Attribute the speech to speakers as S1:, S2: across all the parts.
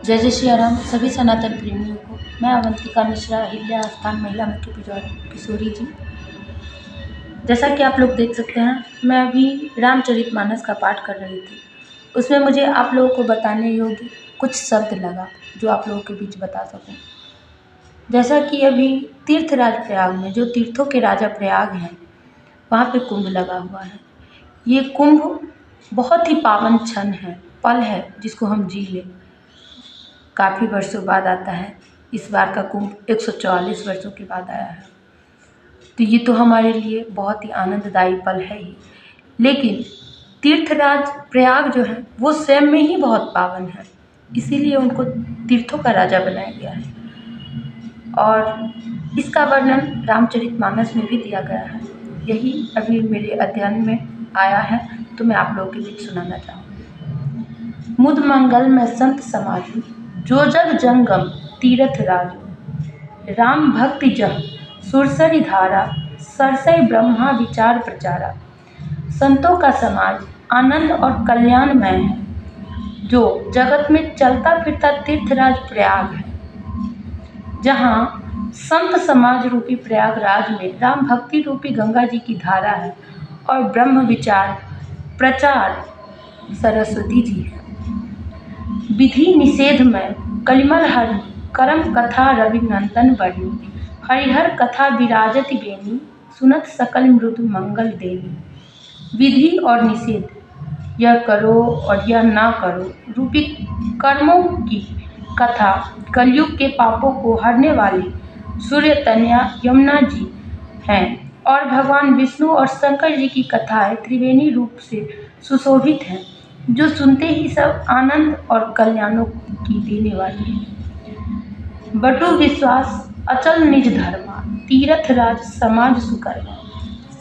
S1: जय जय श्री राम सभी सनातन प्रेमियों को। मैं अवंतिका मिश्रा, अहिल्या स्थान महिला मुख्य पुजारी किशोरी जी। जैसा कि आप लोग देख सकते हैं, मैं अभी रामचरितमानस का पाठ कर रही थी। उसमें मुझे आप लोगों को बताने योग्य कुछ शब्द लगा जो आप लोगों के बीच बता सकूं। जैसा कि अभी तीर्थराज प्रयाग में, जो तीर्थों के राजा प्रयाग हैं, वहाँ पे कुंभ लगा हुआ है। ये कुंभ बहुत ही पावन क्षण है, पल है, जिसको हम जी लें। काफ़ी वर्षों बाद आता है। इस बार का कुंभ 144 वर्षों के बाद आया है, तो ये तो हमारे लिए बहुत ही आनंददायी पल है ही। लेकिन तीर्थराज प्रयाग जो है वो स्वयं में ही बहुत पावन है, इसीलिए उनको तीर्थों का राजा बनाया गया है। और इसका वर्णन रामचरितमानस में भी दिया गया है। यही अभी मेरे अध्ययन में आया है, तो मैं आप लोगों के बीच सुनाना चाहूँगी। मुद मंगल में संत समाजु, जो जग जंगम तीरथ राजु। राम भक्ति जह सुरसरी धारा, सरसई ब्रह्मा विचार प्रचारा। संतों का समाज आनंद और कल्याणमय है, जो जगत में चलता फिरता तीर्थराज प्रयाग है। जहाँ संत समाज रूपी प्रयागराज में राम भक्ति रूपी गंगा जी की धारा है और ब्रह्म विचार प्रचार सरस्वती जी है। विधि निषेध में कलिमल हरि, करम कथा रविनंदन वर्णी। हरिहर कथा विराजति बेनी, सुनत सकल मृदु मंगल देनी। विधि और निषेध, यह करो और यह ना करो रूपी कर्मों की कथा कलयुग के पापों को हरने वाली सूर्य तनया यमुना जी हैं। और भगवान विष्णु और शंकर जी की कथाएं त्रिवेणी रूप से सुशोभित हैं, जो सुनते ही सब आनंद और कल्याणों की देने वाली है। बटु विश्वास अचल निज धर्मा, तीरथ राज समाज सुकर्मा।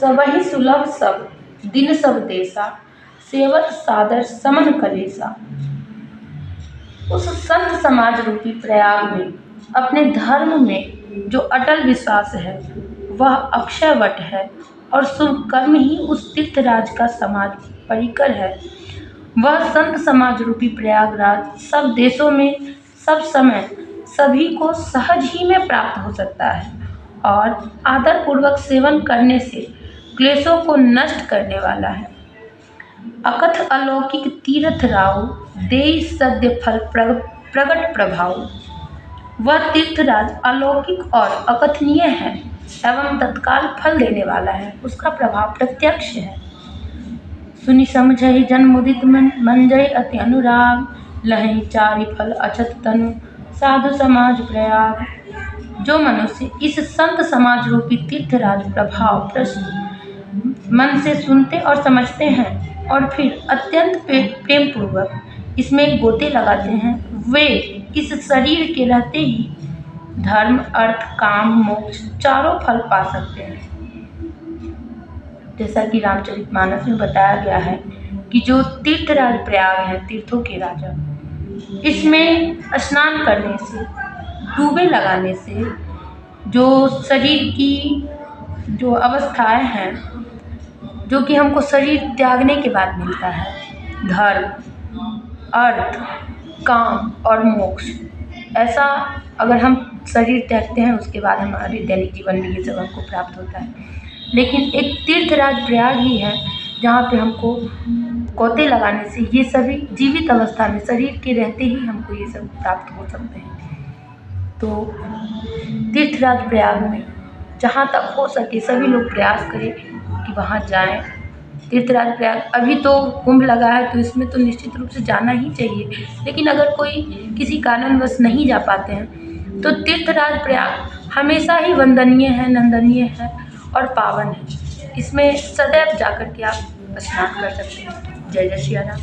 S1: सबहि सुलभ सब दिन सब देसा, सेवत सादर समन कलेसा। उस संत समाज रूपी प्रयाग में अपने धर्म में जो अटल विश्वास है वह अक्षय वट है, और शुभ कर्म ही उस तीर्थराज का समाज परिकर है। वह संत समाज रूपी प्रयागराज सब देशों में सब समय सभी को सहज ही में प्राप्त हो सकता है, और आदर पूर्वक सेवन करने से क्लेशों को नष्ट करने वाला है। अकथ अलौकिक तीर्थ राउ, देई सद्य फल प्रगट प्रभाव। वह तीर्थराज अलौकिक और अकथनीय है एवं तत्काल फल देने वाला है, उसका प्रभाव प्रत्यक्ष है। सुनि समझहि जन मुदित मन जय अति अनुराग, लहै चारि फल अछत तनु साधु समाज प्रयाग। जो मनुष्य इस संत समाज रूपी तीर्थराज प्रभाव प्रश्न मन से सुनते और समझते हैं और फिर अत्यंत प्रेम पूर्वक इसमें गोते लगाते हैं, वे इस शरीर के रहते ही धर्म अर्थ काम मोक्ष चारों फल पा सकते हैं। जैसा कि रामचरितमानस में बताया गया है कि जो तीर्थराज प्रयाग है, तीर्थों के राजा, इसमें स्नान करने से, डूबे लगाने से जो शरीर की जो अवस्थाएं हैं, जो कि हमको शरीर त्यागने के बाद मिलता है, धर्म अर्थ काम और मोक्ष, ऐसा अगर हम शरीर त्यागते हैं उसके बाद हमारे दैनिक जीवन में ये सब हमको प्राप्त होता है। लेकिन एक तीर्थराज प्रयाग ही है जहाँ पे हमको गोते लगाने से ये सभी जीवित अवस्था में शरीर के रहते ही हमको ये सब प्राप्त हो सकते हैं। तो तीर्थराज प्रयाग में जहाँ तक हो सके सभी लोग प्रयास करें कि वहाँ जाएं। तीर्थराज प्रयाग अभी तो कुंभ लगा है, तो इसमें तो निश्चित रूप से जाना ही चाहिए। लेकिन अगर कोई किसी कारणवश नहीं जा पाते हैं तो तीर्थराज प्रयाग हमेशा ही वंदनीय है, नंदनीय है और पावन है। इसमें सदैव जाकर के आप स्नान कर सकते हैं। जय जय श्री राम।